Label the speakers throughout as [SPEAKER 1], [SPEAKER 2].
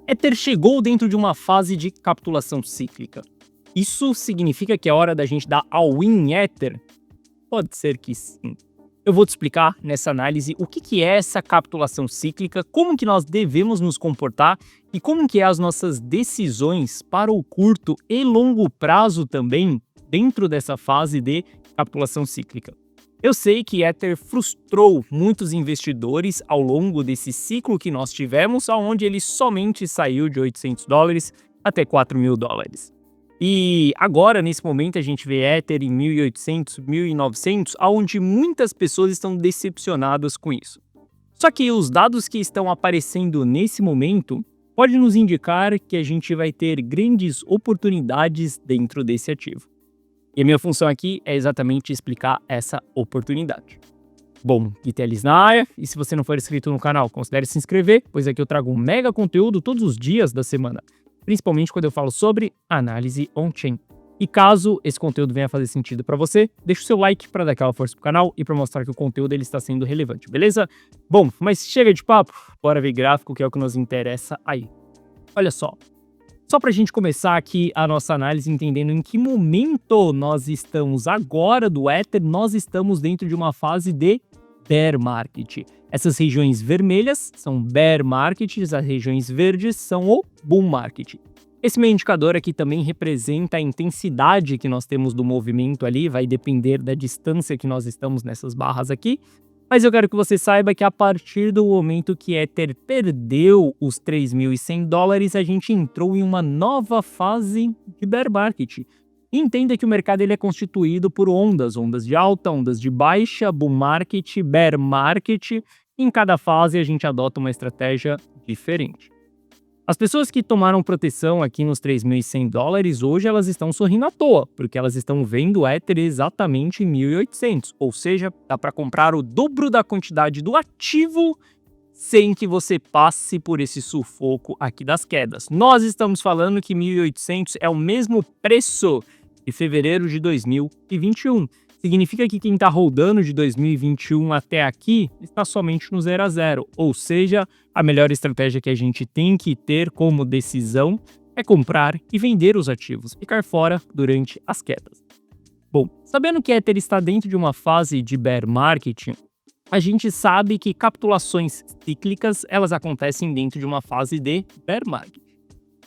[SPEAKER 1] Ether chegou dentro de uma fase de capitulação cíclica. Isso significa que é hora da gente dar all-in em Ether? Pode ser que sim. Eu vou te explicar nessa análise o que é essa capitulação cíclica, como que nós devemos nos comportar e como que é as nossas decisões para o curto e longo prazo também dentro dessa fase de capitulação cíclica. Eu sei que Ether frustrou muitos investidores ao longo desse ciclo que nós tivemos, onde ele somente saiu de $800 até $4.000. E agora, nesse momento, a gente vê Ether em 1.800, 1.900, onde muitas pessoas estão decepcionadas com isso. Só que os dados que estão aparecendo nesse momento podem nos indicar que a gente vai ter grandes oportunidades dentro desse ativo. E a minha função aqui é exatamente explicar essa oportunidade. Bom, Guitelis na área, e se você não for inscrito no canal, considere se inscrever, pois aqui eu trago um mega conteúdo todos os dias da semana, principalmente quando eu falo sobre análise on-chain. E caso esse conteúdo venha fazer sentido para você, deixa o seu like para dar aquela força pro canal e para mostrar que o conteúdo ele está sendo relevante, beleza? Bom, mas chega de papo, bora ver gráfico, que é o que nos interessa aí. Olha só. Só para a gente começar aqui a nossa análise entendendo em que momento nós estamos agora do Ether, nós estamos dentro de uma fase de bear market. Essas regiões vermelhas são bear markets, as regiões verdes são o bull market. Esse meu indicador aqui também representa a intensidade que nós temos do movimento ali, vai depender da distância que nós estamos nessas barras aqui. Mas eu quero que você saiba que a partir do momento que Ether perdeu os $3.100, a gente entrou em uma nova fase de bear market. E entenda que o mercado ele é constituído por ondas de alta, ondas de baixa, bull market, bear market. E em cada fase a gente adota uma estratégia diferente. As pessoas que tomaram proteção aqui nos $3.100, hoje elas estão sorrindo à toa, porque elas estão vendo o Ether exatamente em 1.800, ou seja, dá para comprar o dobro da quantidade do ativo sem que você passe por esse sufoco aqui das quedas. Nós estamos falando que 1.800 é o mesmo preço de fevereiro de 2021. Significa que quem está rodando de 2021 até aqui está somente no 0 a 0, ou seja, a melhor estratégia que a gente tem que ter como decisão é comprar e vender os ativos, ficar fora durante as quedas. Bom, sabendo que Ether está dentro de uma fase de bear market, a gente sabe que capitulações cíclicas elas acontecem dentro de uma fase de bear market.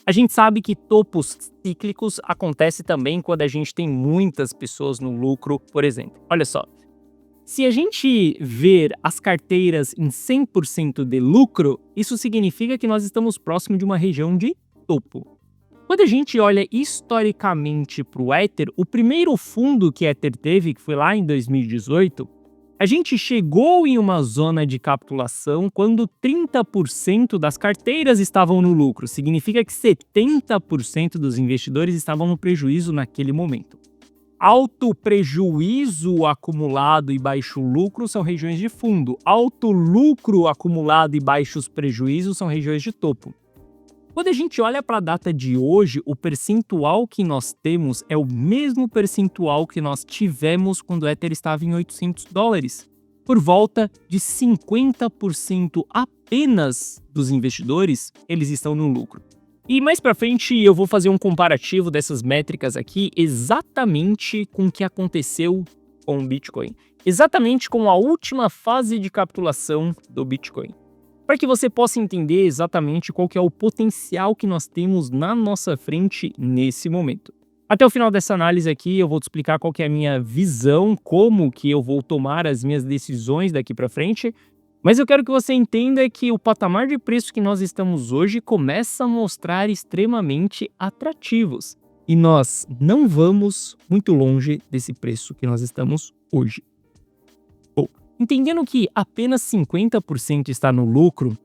[SPEAKER 1] A gente sabe que topos cíclicos acontecem também quando a gente tem muitas pessoas no lucro, por exemplo. Olha só, se a gente ver as carteiras em 100% de lucro, isso significa que nós estamos próximo de uma região de topo. Quando a gente olha historicamente para o Ether, o primeiro fundo que Ether teve, que foi lá em 2018, a gente chegou em uma zona de capitulação quando 30% das carteiras estavam no lucro. Significa que 70% dos investidores estavam no prejuízo naquele momento. Alto prejuízo acumulado e baixo lucro são regiões de fundo. Alto lucro acumulado e baixos prejuízos são regiões de topo. Quando a gente olha para a data de hoje, o percentual que nós temos é o mesmo percentual que nós tivemos quando o Ether estava em $800. Por volta de 50% apenas dos investidores, eles estão no lucro. E mais para frente eu vou fazer um comparativo dessas métricas aqui exatamente com o que aconteceu com o Bitcoin. Exatamente com a última fase de capitulação do Bitcoin. Para que você possa entender exatamente qual que é o potencial que nós temos na nossa frente nesse momento. Até o final dessa análise aqui eu vou te explicar qual que é a minha visão, como que eu vou tomar as minhas decisões daqui para frente, mas eu quero que você entenda que o patamar de preço que nós estamos hoje começa a mostrar extremamente atrativos. E nós não vamos muito longe desse preço que nós estamos hoje. Entendendo que apenas 50% está no lucro,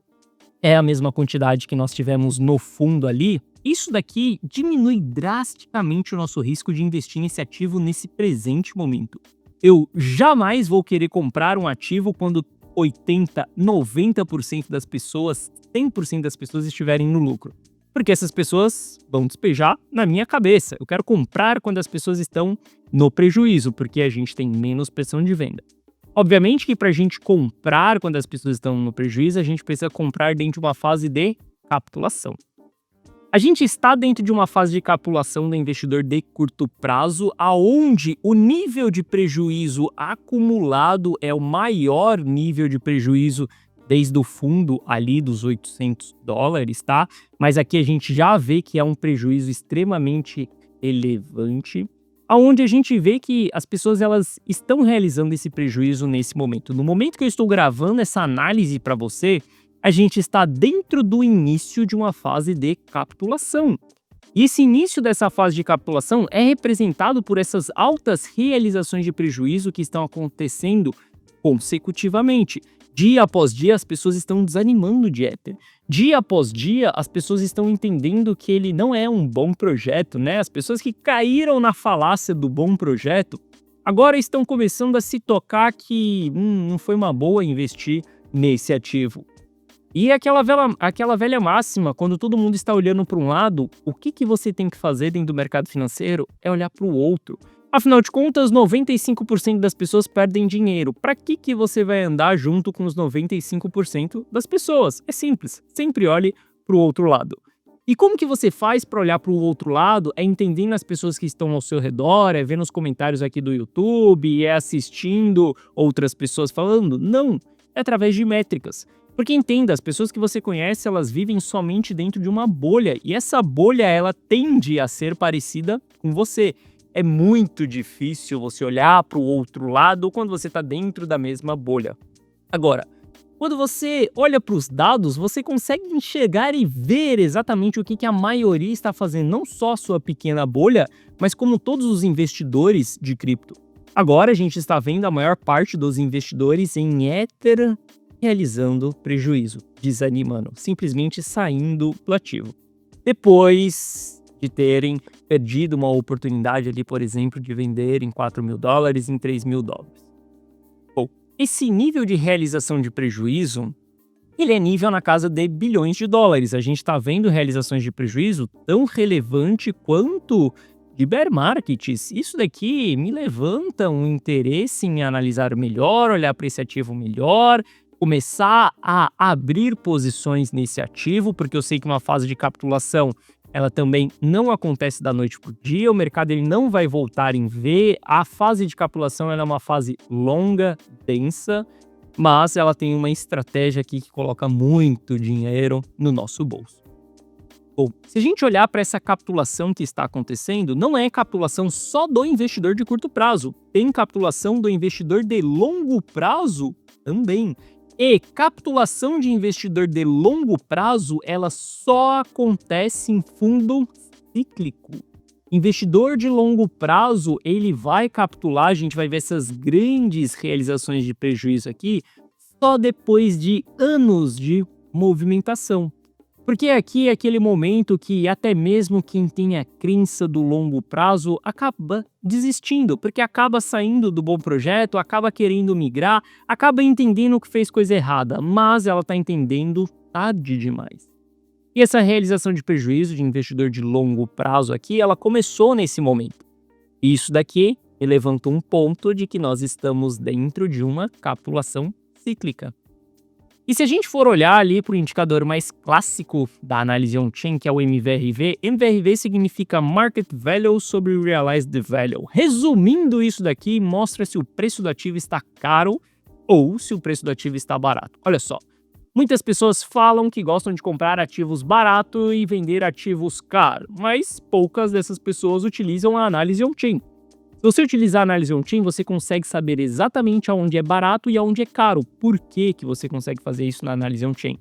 [SPEAKER 1] é a mesma quantidade que nós tivemos no fundo ali, isso daqui diminui drasticamente o nosso risco de investir nesse ativo nesse presente momento. Eu jamais vou querer comprar um ativo quando 80%, 90% das pessoas, 100% das pessoas estiverem no lucro. Porque essas pessoas vão despejar na minha cabeça. Eu quero comprar quando as pessoas estão no prejuízo, porque a gente tem menos pressão de venda. Obviamente que para a gente comprar quando as pessoas estão no prejuízo, a gente precisa comprar dentro de uma fase de capitulação. A gente está dentro de uma fase de capitulação do investidor de curto prazo, aonde o nível de prejuízo acumulado é o maior nível de prejuízo desde o fundo ali dos $800, tá? Mas aqui a gente já vê que é um prejuízo extremamente relevante, aonde a gente vê que as pessoas elas estão realizando esse prejuízo nesse momento. No momento que eu estou gravando essa análise para você, a gente está dentro do início de uma fase de capitulação. E esse início dessa fase de capitulação é representado por essas altas realizações de prejuízo que estão acontecendo consecutivamente. Dia após dia, as pessoas estão desanimando de Ether. Dia após dia, as pessoas estão entendendo que ele não é um bom projeto, né? As pessoas que caíram na falácia do bom projeto, agora estão começando a se tocar que não foi uma boa investir nesse ativo. E aquela velha máxima, quando todo mundo está olhando para um lado, o que você tem que fazer dentro do mercado financeiro é olhar para o outro. Afinal de contas, 95% das pessoas perdem dinheiro. Para que você vai andar junto com os 95% das pessoas? É simples, sempre olhe para o outro lado. E como que você faz para olhar para o outro lado? É entendendo as pessoas que estão ao seu redor, é vendo os comentários aqui do YouTube, é assistindo outras pessoas falando? Não, é através de métricas. Porque entenda, as pessoas que você conhece, elas vivem somente dentro de uma bolha, e essa bolha, ela tende a ser parecida com você. É muito difícil você olhar para o outro lado quando você está dentro da mesma bolha. Agora, quando você olha para os dados, você consegue enxergar e ver exatamente o que a maioria está fazendo, não só a sua pequena bolha, mas como todos os investidores de cripto. Agora a gente está vendo a maior parte dos investidores em Ether realizando prejuízo, desanimando, simplesmente saindo do ativo. Depois de terem perdido uma oportunidade ali, por exemplo, de vender em $4.000, em $3.000. Bom, esse nível de realização de prejuízo, ele é nível na casa de bilhões de dólares. A gente está vendo realizações de prejuízo tão relevante quanto de bear markets. Isso daqui me levanta um interesse em analisar melhor, olhar para esse ativo melhor, começar a abrir posições nesse ativo, porque eu sei que uma fase de capitulação ela também não acontece da noite para o dia, o mercado ele não vai voltar em V, a fase de capitulação ela é uma fase longa, densa, mas ela tem uma estratégia aqui que coloca muito dinheiro no nosso bolso. Bom, se a gente olhar para essa capitulação que está acontecendo, não é capitulação só do investidor de curto prazo, tem capitulação do investidor de longo prazo também. E capitulação de investidor de longo prazo, ela só acontece em fundo cíclico. Investidor de longo prazo, ele vai capitular, a gente vai ver essas grandes realizações de prejuízo aqui, só depois de anos de movimentação. Porque aqui é aquele momento que até mesmo quem tem a crença do longo prazo acaba desistindo, porque acaba saindo do bom projeto, acaba querendo migrar, acaba entendendo que fez coisa errada, mas ela está entendendo tarde demais. E essa realização de prejuízo de investidor de longo prazo aqui, ela começou nesse momento. E isso daqui levantou um ponto de que nós estamos dentro de uma capitulação cíclica. E se a gente for olhar ali para o indicador mais clássico da análise on-chain, que é o MVRV, MVRV significa Market Value sobre Realized Value. Resumindo isso daqui, mostra se o preço do ativo está caro ou se o preço do ativo está barato. Olha só, muitas pessoas falam que gostam de comprar ativos baratos e vender ativos caros, mas poucas dessas pessoas utilizam a análise on-chain. Se você utilizar a análise on-chain, você consegue saber exatamente aonde é barato e aonde é caro. Por que você consegue fazer isso na análise on-chain?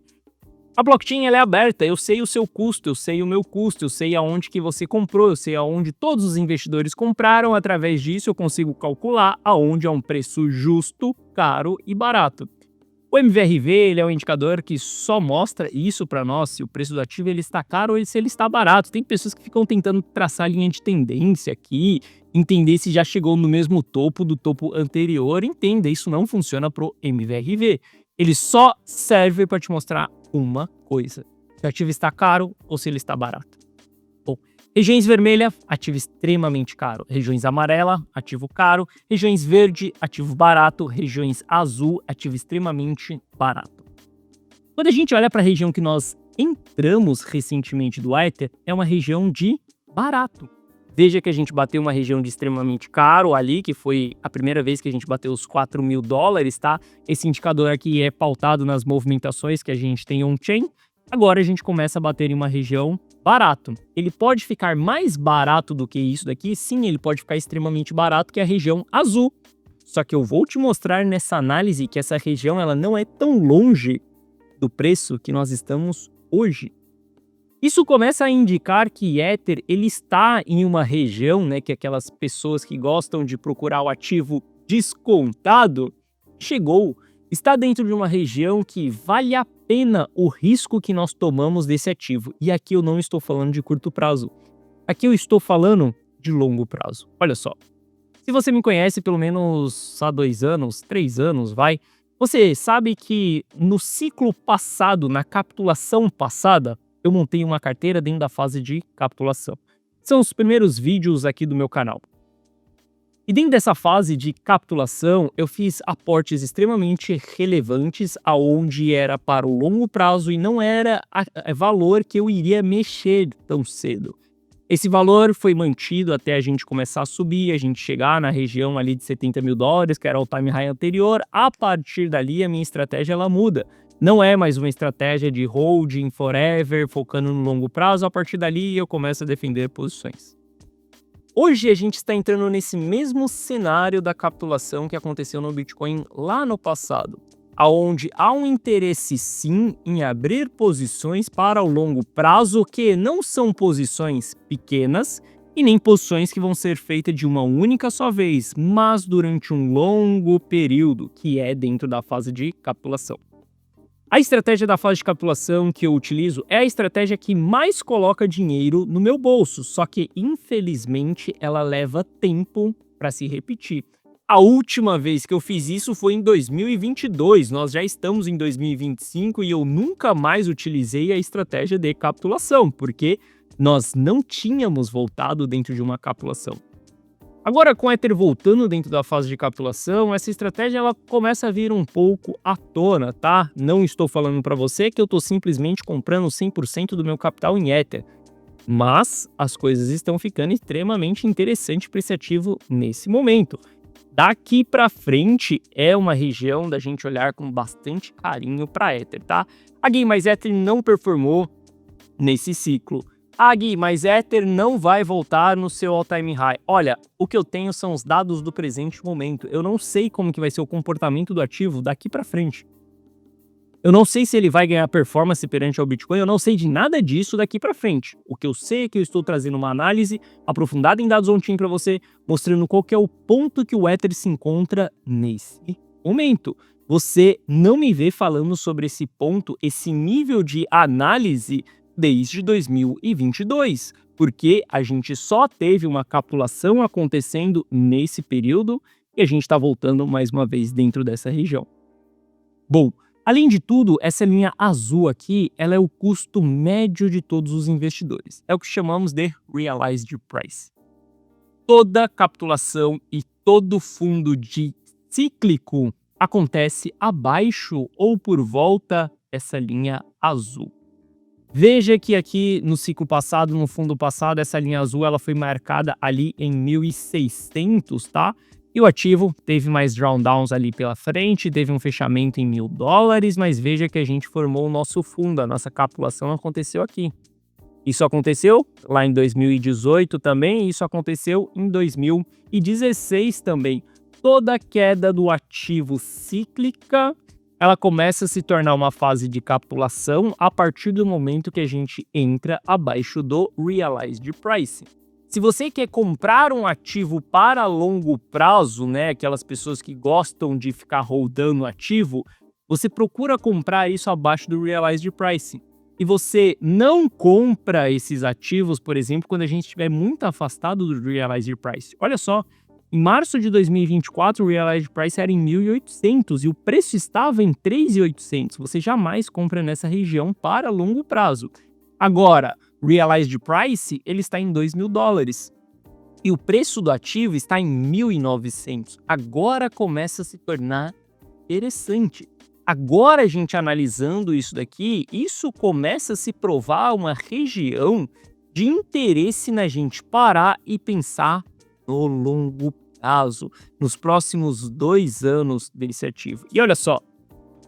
[SPEAKER 1] A blockchain ela é aberta, eu sei o seu custo, eu sei o meu custo, eu sei aonde que você comprou, eu sei aonde todos os investidores compraram. Através disso eu consigo calcular aonde é um preço justo, caro e barato. O MVRV ele é um indicador que só mostra isso para nós, se o preço do ativo ele está caro ou se ele está barato. Tem pessoas que ficam tentando traçar linha de tendência aqui, entender se já chegou no mesmo topo do topo anterior. Entenda, isso não funciona pro MVRV. Ele só serve para te mostrar uma coisa: se o ativo está caro ou se ele está barato. Bom, regiões vermelhas, ativo extremamente caro. Regiões amarela, ativo caro. Regiões verde, ativo barato. Regiões azul, ativo extremamente barato. Quando a gente olha para a região que nós entramos recentemente do Ether é uma região de barato. Veja que a gente bateu uma região de extremamente caro ali, que foi a primeira vez que a gente bateu os $4.000, tá? Esse indicador aqui é pautado nas movimentações que a gente tem on-chain. Agora a gente começa a bater em uma região barato. Ele pode ficar mais barato do que isso daqui? Sim, ele pode ficar extremamente barato, que é a região azul. Só que eu vou te mostrar nessa análise que essa região ela não é tão longe do preço que nós estamos hoje. Isso começa a indicar que Ether ele está em uma região, né, que aquelas pessoas que gostam de procurar o ativo descontado está dentro de uma região que vale a pena o risco que nós tomamos desse ativo. E aqui eu não estou falando de curto prazo. Aqui eu estou falando de longo prazo. Olha só. Se você me conhece pelo menos há 2 anos, 3 anos, você sabe que no ciclo passado, na capitulação passada, eu montei uma carteira dentro da fase de capitulação. São os primeiros vídeos aqui do meu canal. E dentro dessa fase de capitulação, eu fiz aportes extremamente relevantes, aonde era para o longo prazo e não era valor que eu iria mexer tão cedo. Esse valor foi mantido até a gente começar a subir, a gente chegar na região ali de $70.000, que era o time high anterior. A partir dali, a minha estratégia ela muda. Não é mais uma estratégia de holding forever, focando no longo prazo. A partir dali, eu começo a defender posições. Hoje, a gente está entrando nesse mesmo cenário da capitulação que aconteceu no Bitcoin lá no passado, onde há um interesse sim em abrir posições para o longo prazo, que não são posições pequenas e nem posições que vão ser feitas de uma única só vez, mas durante um longo período, que é dentro da fase de capitulação. A estratégia da fase de capitulação que eu utilizo é a estratégia que mais coloca dinheiro no meu bolso, só que infelizmente ela leva tempo para se repetir. A última vez que eu fiz isso foi em 2022, nós já estamos em 2025 e eu nunca mais utilizei a estratégia de capitulação, porque nós não tínhamos voltado dentro de uma capitulação. Agora, com o Ether voltando dentro da fase de capitulação, essa estratégia ela começa a vir um pouco à tona, tá? Não estou falando para você que eu estou simplesmente comprando 100% do meu capital em Ether, mas as coisas estão ficando extremamente interessantes para esse ativo nesse momento. Daqui para frente é uma região da gente olhar com bastante carinho para Ether, tá? A Gui, mas Ether não performou nesse ciclo. Gui, mas Ether não vai voltar no seu all-time high. Olha, o que eu tenho são os dados do presente momento. Eu não sei como que vai ser o comportamento do ativo daqui para frente. Eu não sei se ele vai ganhar performance perante ao Bitcoin, eu não sei de nada disso daqui para frente. O que eu sei é que eu estou trazendo uma análise aprofundada em dados on-chain para você, mostrando qual que é o ponto que o Ether se encontra nesse momento. Você não me vê falando sobre esse ponto, esse nível de análise desde 2022, porque a gente só teve uma capitulação acontecendo nesse período e a gente está voltando mais uma vez dentro dessa região. Bom, além de tudo, essa linha azul aqui, ela é o custo médio de todos os investidores. É o que chamamos de Realized Price. Toda capitulação e todo fundo de cíclico acontece abaixo ou por volta dessa linha azul. Veja que aqui no ciclo passado, no fundo passado, essa linha azul ela foi marcada ali em 1.600, tá? E o ativo teve mais drawdowns ali pela frente, teve um fechamento em $1.000, mas veja que a gente formou o nosso fundo, a nossa capitulação aconteceu aqui. Isso aconteceu lá em 2018 também, e isso aconteceu em 2016 também. Toda queda do ativo cíclica, ela começa a se tornar uma fase de capitulação a partir do momento que a gente entra abaixo do Realized Price. Se você quer comprar um ativo para longo prazo, né, aquelas pessoas que gostam de ficar holdando ativo, você procura comprar isso abaixo do Realized Price. E você não compra esses ativos, por exemplo, quando a gente estiver muito afastado do Realized Price. Olha só, em março de 2024, o Realized Price era em 1.800 e o preço estava em 3.800. Você jamais compra nessa região para longo prazo. Agora, Realized Price, ele está em $2.000 e o preço do ativo está em 1.900. Agora começa a se tornar interessante. Agora a gente analisando isso daqui, isso começa a se provar uma região de interesse na gente parar e pensar no longo prazo, nos próximos 2 anos desse ativo. E olha só,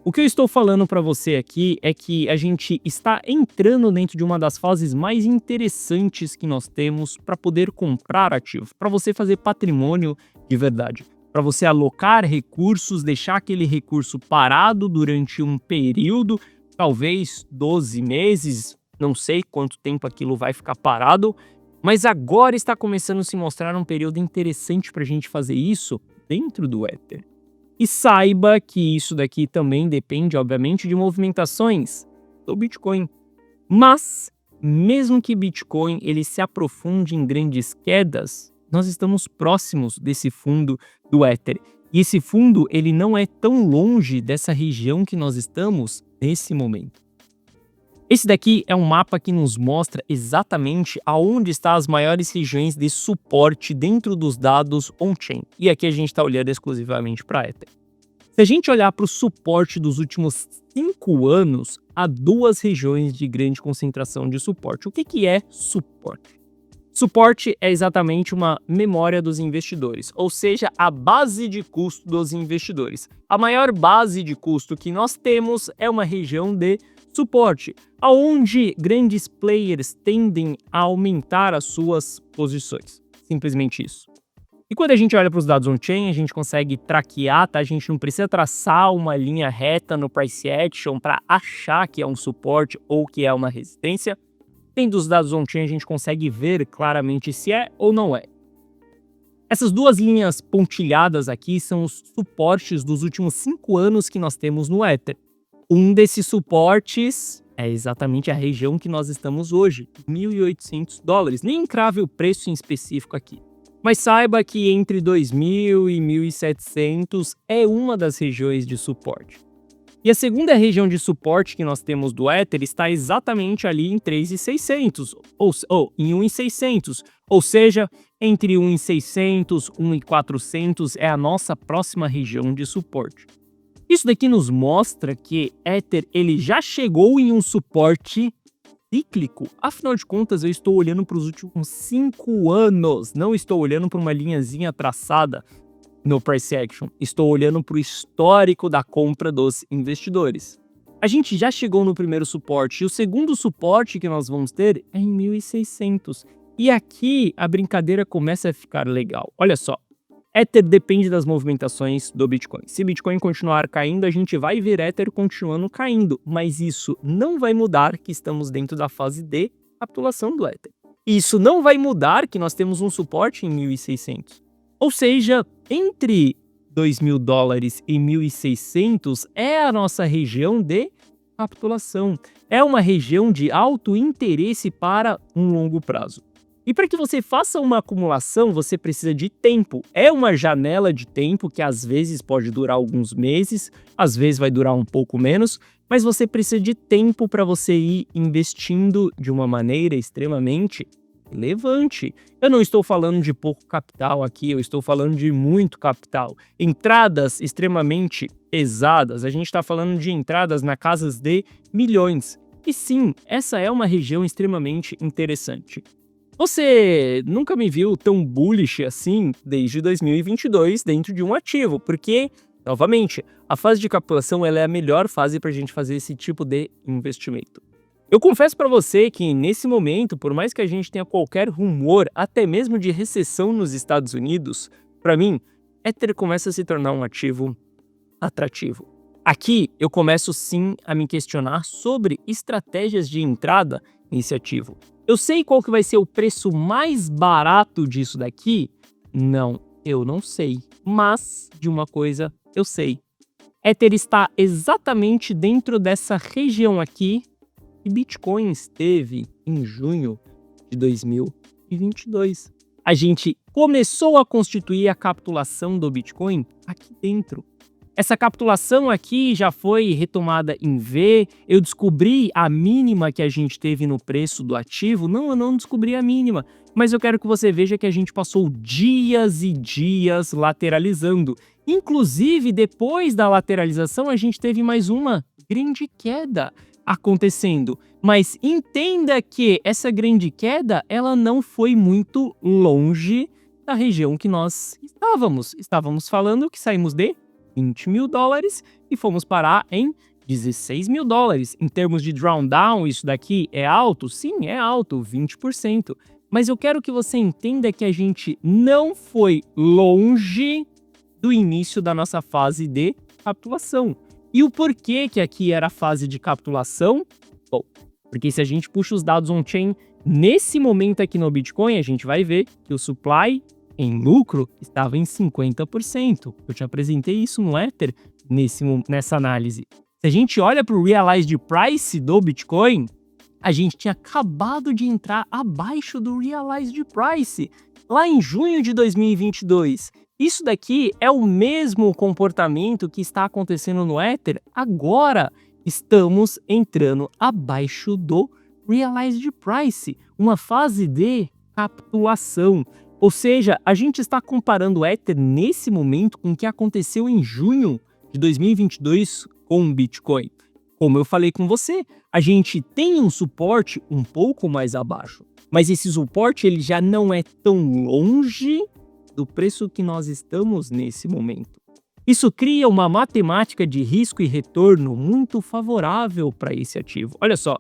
[SPEAKER 1] o que eu estou falando para você aqui é que a gente está entrando dentro de uma das fases mais interessantes que nós temos para poder comprar ativos, para você fazer patrimônio de verdade, para você alocar recursos, deixar aquele recurso parado durante um período, talvez 12 meses, não sei quanto tempo aquilo vai ficar parado, mas agora está começando a se mostrar um período interessante para a gente fazer isso dentro do Ether. E saiba que isso daqui também depende, obviamente, de movimentações do Bitcoin. Mas, mesmo que Bitcoin ele se aprofunde em grandes quedas, nós estamos próximos desse fundo do Ether. E esse fundo ele não é tão longe dessa região que nós estamos nesse momento. Esse daqui é um mapa que nos mostra exatamente aonde estão as maiores regiões de suporte dentro dos dados on-chain. E aqui a gente está olhando exclusivamente para Ether. Se a gente olhar para o suporte dos últimos 5 anos, há 2 regiões de grande concentração de suporte. O que é suporte? Suporte é exatamente uma memória dos investidores, ou seja, a base de custo dos investidores. A maior base de custo que nós temos é uma região de suporte, aonde grandes players tendem a aumentar as suas posições. Simplesmente isso. E quando a gente olha para os dados on-chain, a gente consegue traquear, tá? A gente não precisa traçar uma linha reta no price action para achar que é um suporte ou que é uma resistência. Tendo os dados on-chain, a gente consegue ver claramente se é ou não é. Essas 2 linhas pontilhadas aqui são os suportes dos últimos 5 anos que nós temos no Ether. Um desses suportes é exatamente a região que nós estamos hoje, $1.800. Nem encrave o preço em específico aqui. Mas saiba que entre 2.000 e 1.700 é uma das regiões de suporte. E a segunda região de suporte que nós temos do Ether está exatamente ali em 3.600, ou em 1.600, ou seja, entre 1.600 e 1.400 é a nossa próxima região de suporte. Isso daqui nos mostra que Ether ele já chegou em um suporte cíclico. Afinal de contas, eu estou olhando para os últimos 5 anos, não estou olhando para uma linhazinha traçada no price action. Estou olhando para o histórico da compra dos investidores. A gente já chegou no primeiro suporte e o segundo suporte que nós vamos ter é em 1.600. E aqui a brincadeira começa a ficar legal. Olha só, Ether depende das movimentações do Bitcoin. Se Bitcoin continuar caindo, a gente vai ver Ether continuando caindo, mas isso não vai mudar que estamos dentro da fase de capitulação do Ether. Isso não vai mudar que nós temos um suporte em 1.600. Ou seja, entre $2.000 e 1.600 é a nossa região de capitulação. É uma região de alto interesse para um longo prazo. E para que você faça uma acumulação, você precisa de tempo. É uma janela de tempo que às vezes pode durar alguns meses, às vezes vai durar um pouco menos, mas você precisa de tempo para você ir investindo de uma maneira extremamente relevante. Eu não estou falando de pouco capital aqui, eu estou falando de muito capital. Entradas extremamente pesadas, a gente está falando de entradas na casa de milhões. E sim, essa é uma região extremamente interessante. Você nunca me viu tão bullish assim desde 2022 dentro de um ativo, porque, novamente, a fase de capitulação ela é a melhor fase para a gente fazer esse tipo de investimento. Eu confesso para você que nesse momento, por mais que a gente tenha qualquer rumor, até mesmo de recessão nos Estados Unidos, para mim, Ether começa a se tornar um ativo atrativo. Aqui eu começo sim a me questionar sobre estratégias de entrada nesse ativo. Eu sei qual que vai ser o preço mais barato disso daqui? Não, eu não sei. Mas de uma coisa eu sei. Ether está exatamente dentro dessa região aqui que Bitcoin esteve em junho de 2022. A gente começou a constituir a capitulação do Bitcoin aqui dentro. Essa capitulação aqui já foi retomada em V. Eu descobri a mínima que a gente teve no preço do ativo. Não, eu não descobri a mínima. Mas eu quero que você veja que a gente passou dias e dias lateralizando. Inclusive, depois da lateralização, a gente teve mais uma grande queda acontecendo. Mas entenda que essa grande queda, ela não foi muito longe da região que nós estávamos. Estávamos falando que saímos de 20 mil dólares e fomos parar em 16 mil dólares. Em termos de drawdown, isso daqui é alto? Sim, é alto, 20%. Mas eu quero que você entenda que a gente não foi longe do início da nossa fase de capitulação. E o porquê que aqui era a fase de capitulação? Bom, porque se a gente puxa os dados on-chain, nesse momento aqui no Bitcoin, a gente vai ver que o supply em lucro estava em 50%. Eu te apresentei isso no Ether nessa análise. Se a gente olha para o Realized Price do Bitcoin, a gente tinha acabado de entrar abaixo do Realized Price, lá em junho de 2022. Isso daqui é o mesmo comportamento que está acontecendo no Ether. Agora estamos entrando abaixo do Realized Price, uma fase de capitulação. Ou seja, a gente está comparando o Ether nesse momento com o que aconteceu em junho de 2022 com o Bitcoin. Como eu falei com você, a gente tem um suporte um pouco mais abaixo, mas esse suporte ele já não é tão longe do preço que nós estamos nesse momento. Isso cria uma matemática de risco e retorno muito favorável para esse ativo. Olha só,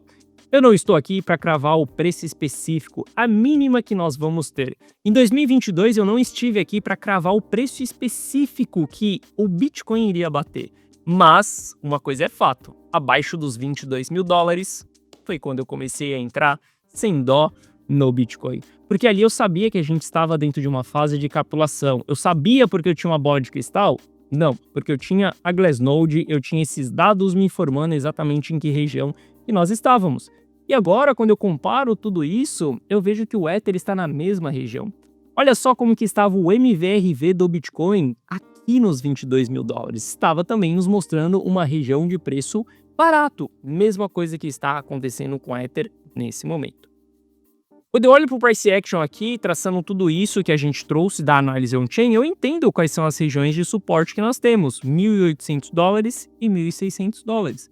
[SPEAKER 1] eu não estou aqui para cravar o preço específico, a mínima que nós vamos ter. Em 2022 eu não estive aqui para cravar o preço específico que o Bitcoin iria bater. Mas uma coisa é fato, abaixo dos 22 mil dólares foi quando eu comecei a entrar sem dó no Bitcoin. Porque ali eu sabia que a gente estava dentro de uma fase de capitulação. Eu sabia porque eu tinha uma bola de cristal? Não, porque eu tinha a Glassnode, eu tinha esses dados me informando exatamente em que região que nós estávamos. E agora, quando eu comparo tudo isso, eu vejo que o Ether está na mesma região. Olha só como que estava o MVRV do Bitcoin aqui nos 22 mil dólares. Estava também nos mostrando uma região de preço barato. Mesma coisa que está acontecendo com o Ether nesse momento. Quando eu olho para o Price Action aqui, traçando tudo isso que a gente trouxe da análise on-chain, eu entendo quais são as regiões de suporte que nós temos, 1.800 dólares e 1.600 dólares.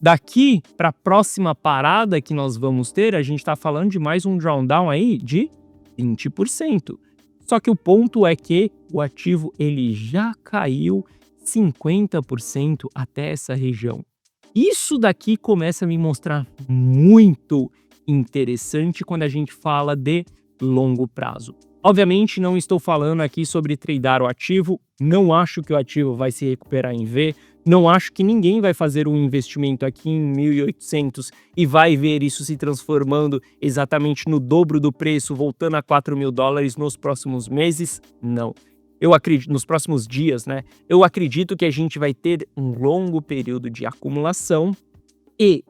[SPEAKER 1] Daqui para a próxima parada que nós vamos ter, a gente está falando de mais um drawdown aí de 20%. Só que o ponto é que o ativo ele já caiu 50% até essa região. Isso daqui começa a me mostrar muito interessante quando a gente fala de longo prazo. Obviamente não estou falando aqui sobre tradear o ativo, não acho que o ativo vai se recuperar em V, não acho que ninguém vai fazer um investimento aqui em 1.800 e vai ver isso se transformando exatamente no dobro do preço, voltando a 4 mil dólares nos próximos meses, não. Eu acredito, nos próximos dias, né? Eu acredito que a gente vai ter um longo período de acumulação e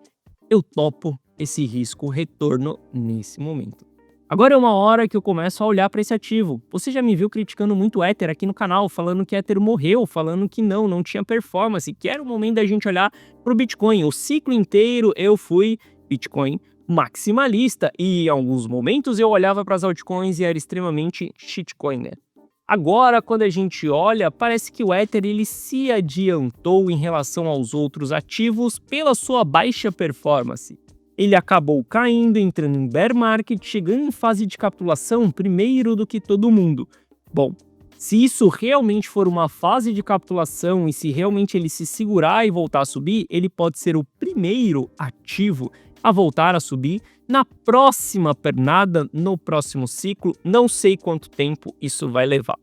[SPEAKER 1] eu topo esse risco retorno nesse momento. Agora é uma hora que eu começo a olhar para esse ativo. Você já me viu criticando muito o Ether aqui no canal, falando que Ether morreu, falando que não tinha performance, que era o momento da gente olhar para o Bitcoin. O ciclo inteiro eu fui Bitcoin maximalista e em alguns momentos eu olhava para as altcoins e era extremamente shitcoin, né? Agora, quando a gente olha, parece que o Ether ele se adiantou em relação aos outros ativos pela sua baixa performance. Ele acabou caindo, entrando em bear market, chegando em fase de capitulação primeiro do que todo mundo. Bom, se isso realmente for uma fase de capitulação e se realmente ele se segurar e voltar a subir, ele pode ser o primeiro ativo a voltar a subir na próxima pernada, no próximo ciclo. Não sei quanto tempo isso vai levar.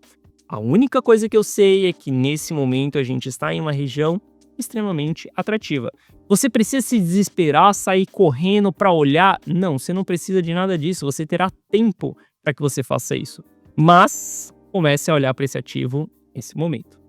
[SPEAKER 1] A única coisa que eu sei é que nesse momento a gente está em uma região extremamente atrativa. Você precisa se desesperar, sair correndo para olhar? Não, você não precisa de nada disso, você terá tempo para que você faça isso. Mas comece a olhar para esse ativo nesse momento.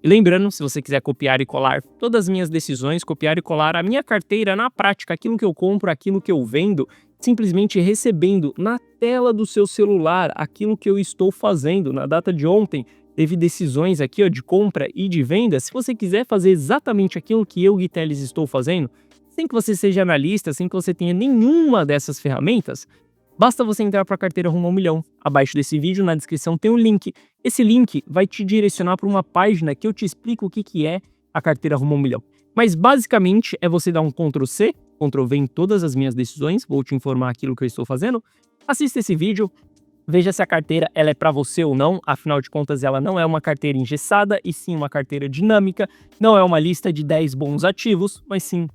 [SPEAKER 1] E lembrando, se você quiser copiar e colar todas as minhas decisões, copiar e colar a minha carteira na prática, aquilo que eu compro, aquilo que eu vendo, simplesmente recebendo na tela do seu celular aquilo que eu estou fazendo. Na data de ontem, teve decisões aqui ó, de compra e de venda. Se você quiser fazer exatamente aquilo que eu, Gui Telles, estou fazendo, sem que você seja analista, sem que você tenha nenhuma dessas ferramentas, Basta você entrar para a carteira Rumo ao Milhão. Abaixo desse vídeo, na descrição, tem um link. Esse link vai te direcionar para uma página que eu te explico o que é a carteira Rumo ao Milhão. Mas basicamente é você dar um Ctrl+C, Ctrl+V em todas as minhas decisões, vou te informar aquilo que eu estou fazendo. Assista esse vídeo, veja se a carteira ela é para você ou não, afinal de contas ela não é uma carteira engessada, e sim uma carteira dinâmica, não é uma lista de 10 bons ativos, mas sim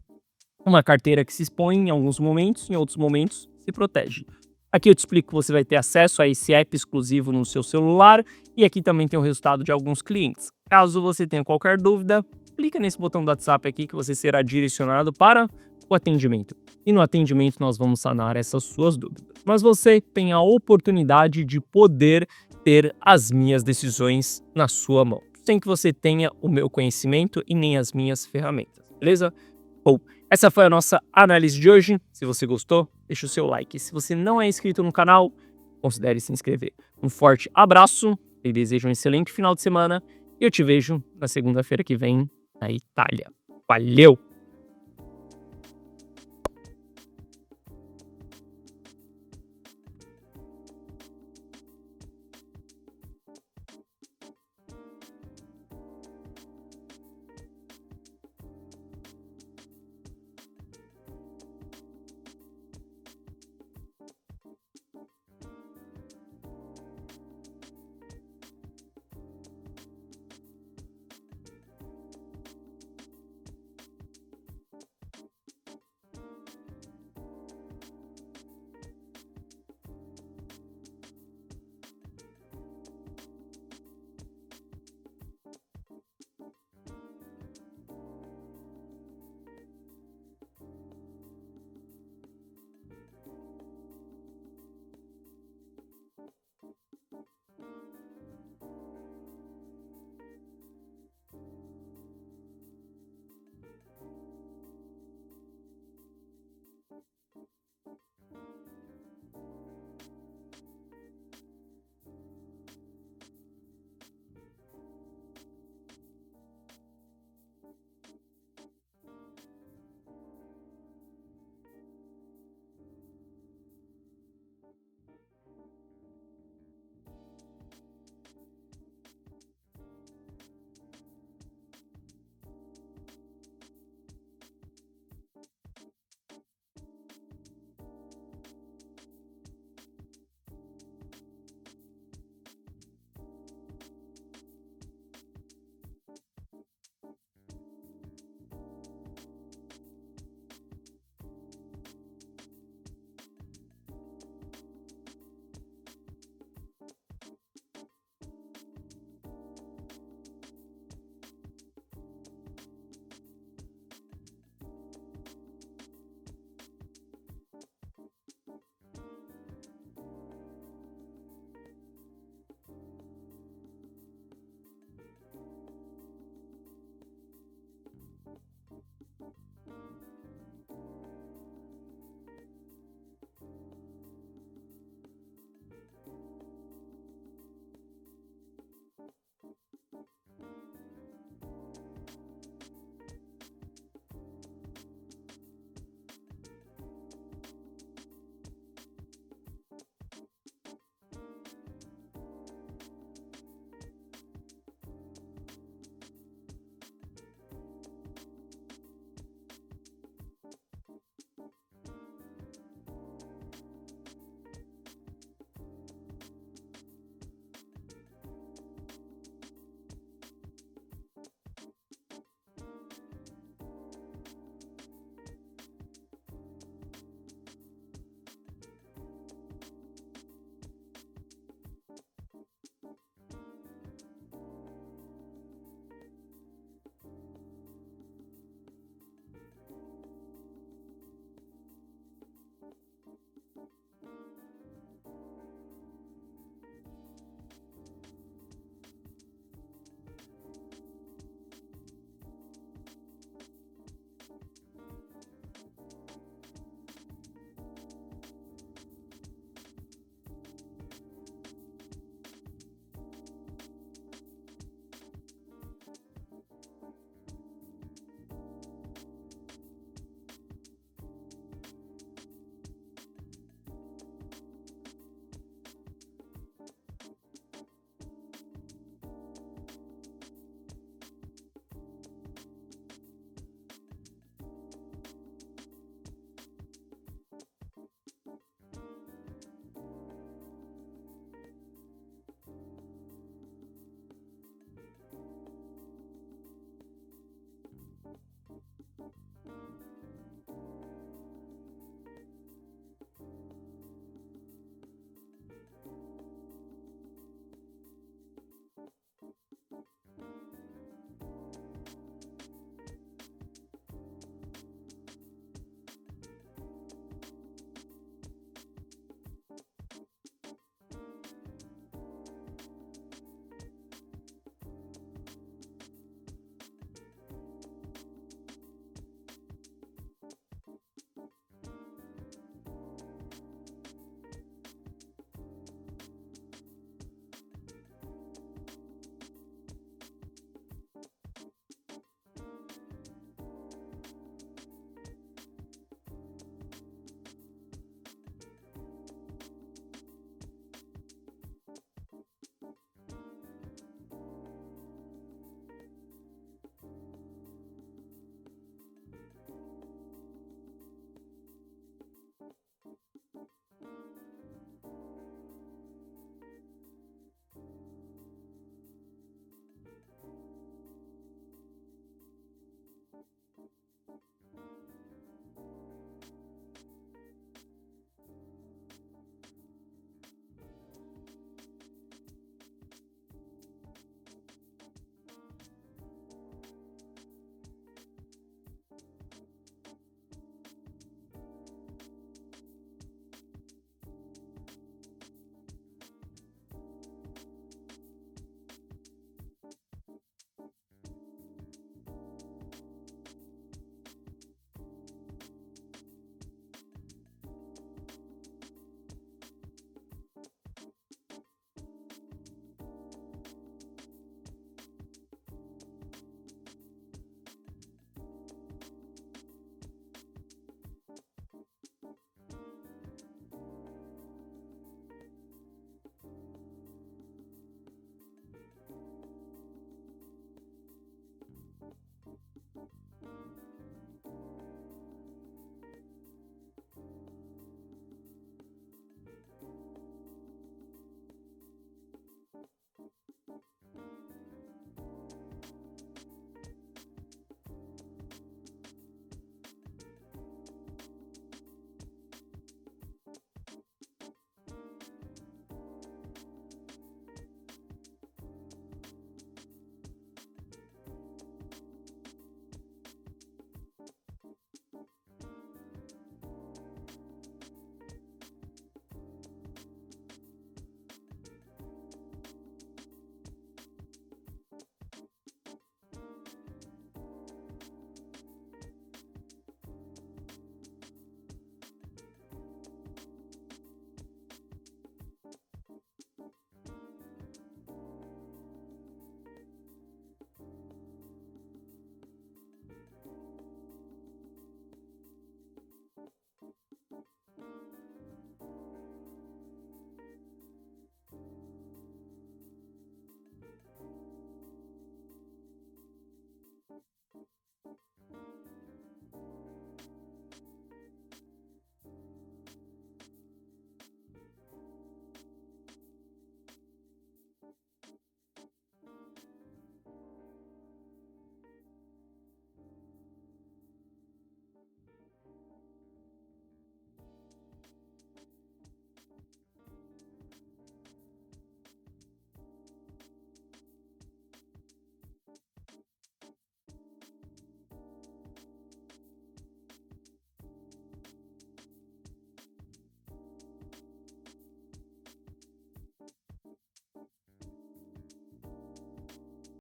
[SPEAKER 1] uma carteira que se expõe em alguns momentos, em outros momentos se protege. Aqui eu te explico que você vai ter acesso a esse app exclusivo no seu celular, e aqui também tem o resultado de alguns clientes. Caso você tenha qualquer dúvida, clica nesse botão do WhatsApp aqui que você será direcionado para o atendimento. E no atendimento nós vamos sanar essas suas dúvidas. Mas você tem a oportunidade de poder ter as minhas decisões na sua mão, sem que você tenha o meu conhecimento e nem as minhas ferramentas, beleza? Bom, essa foi a nossa análise de hoje. Se você gostou, deixa o seu like. Se você não é inscrito no canal, considere se inscrever. Um forte abraço e desejo um excelente final de semana. E eu te vejo na segunda-feira que vem na Itália. Valeu!